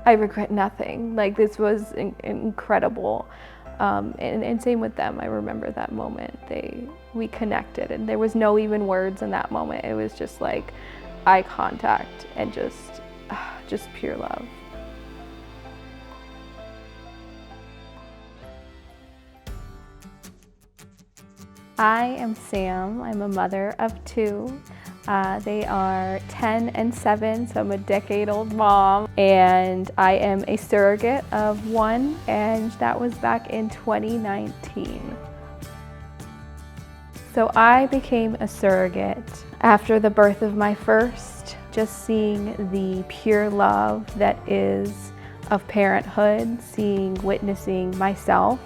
I regret nothing. Like, this was incredible. And same with them. I remember that moment. We connected, and there was no even words in that moment. It was just like eye contact and just pure love. I am Sam. I'm a mother of two. They are 10 and 7, so I'm a decade-old mom. And I am a surrogate of one, and that was back in 2019. So I became a surrogate after the birth of my first, just seeing the pure love that is of parenthood, witnessing myself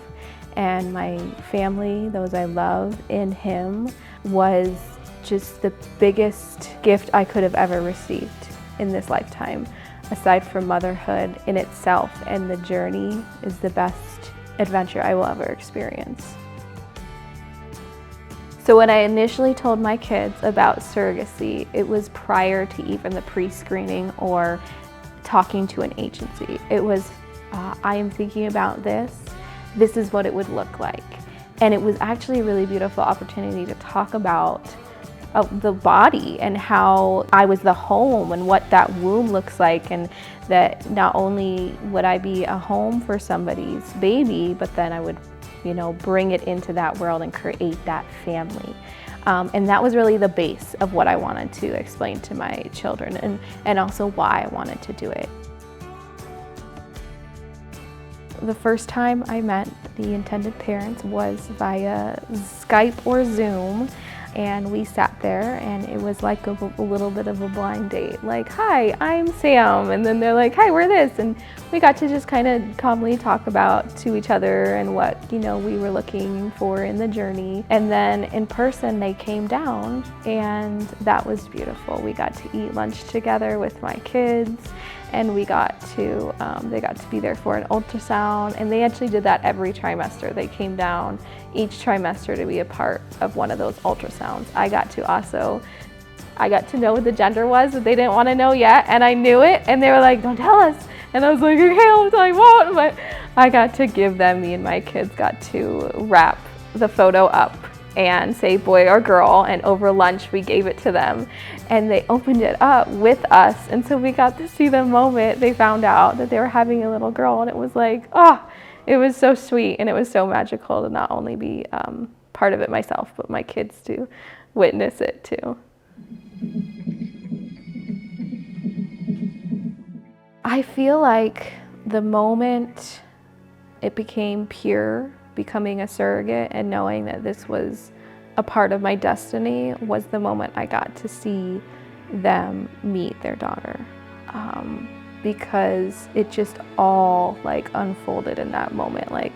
and my family, those I love, in him, was just the biggest gift I could have ever received in this lifetime, aside from motherhood in itself. And the journey is the best adventure I will ever experience. So when I initially told my kids about surrogacy, it was prior to even the pre-screening or talking to an agency. It was, I am thinking about this. This is what it would look like. And it was actually a really beautiful opportunity to talk about the body and how I was the home and what that womb looks like, and that not only would I be a home for somebody's baby, but then I would, bring it into that world and create that family. And that was really the base of what I wanted to explain to my children, and also why I wanted to do it. The first time I met the intended parents was via Skype or Zoom, and we sat there, and it was like a little bit of a blind date. Like, hi, I'm Sam, and then they're like, hi, we're this, and we got to just kind of calmly talk to each other and what we were looking for in the journey. And then in person, they came down, and that was beautiful. We got to eat lunch together with my kids, and we got to, they got to be there for an ultrasound, and they actually did that every trimester. They came down each trimester to be a part of one of those ultrasounds. I got to know what the gender was that they didn't want to know yet, and I knew it, and they were like, don't tell us. And I was like, okay, I won't. But I got to give them, me and my kids got to wrap the photo up and say boy or girl, and over lunch we gave it to them, and they opened it up with us, and so we got to see the moment they found out that they were having a little girl, and it was like, it was so sweet, and it was so magical to not only be part of it myself, but my kids to witness it too. I feel like the moment it became pure, becoming a surrogate and knowing that this was a part of my destiny, was the moment I got to see them meet their daughter. Because it just all unfolded in that moment,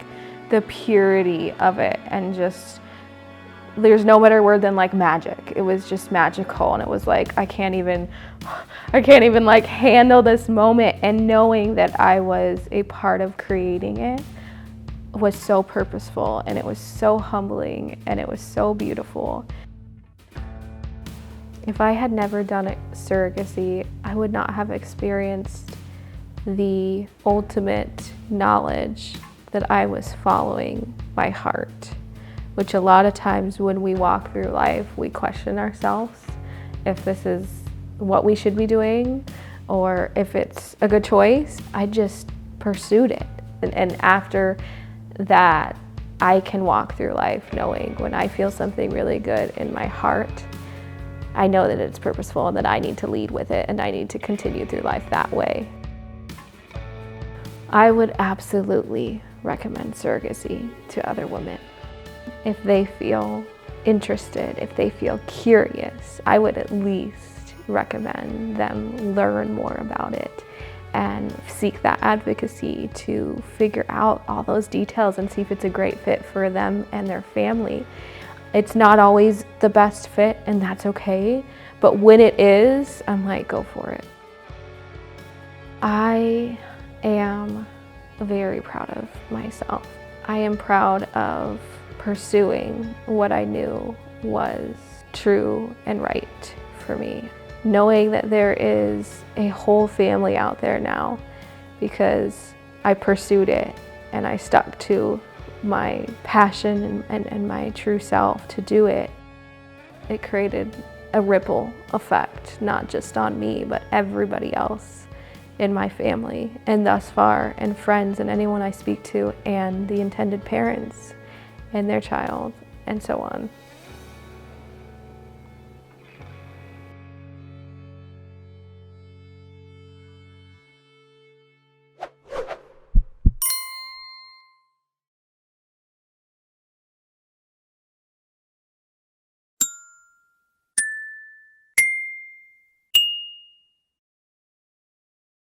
the purity of it, and just, there's no better word than magic. It was just magical, and it was like, I can't even handle this moment, and knowing that I was a part of creating it was so purposeful, and it was so humbling, and it was so beautiful. If I had never done surrogacy, I would not have experienced the ultimate knowledge that I was following my heart, which a lot of times when we walk through life, we question ourselves if this is what we should be doing or if it's a good choice. I just pursued it. And after that, I can walk through life knowing when I feel something really good in my heart, I know that it's purposeful and that I need to lead with it, and I need to continue through life that way. I would absolutely recommend surrogacy to other women. If they feel interested, if they feel curious, I would at least recommend them learn more about it and seek that advocacy to figure out all those details and see if it's a great fit for them and their family. It's not always the best fit, and that's okay, but when it is, I'm like, go for it. I am very proud of myself. I am proud of pursuing what I knew was true and right for me. Knowing that there is a whole family out there now because I pursued it and I stuck to my passion and my true self to do it. It created a ripple effect, not just on me, but everybody else in my family and thus far, and friends and anyone I speak to, and the intended parents and their child, and so on.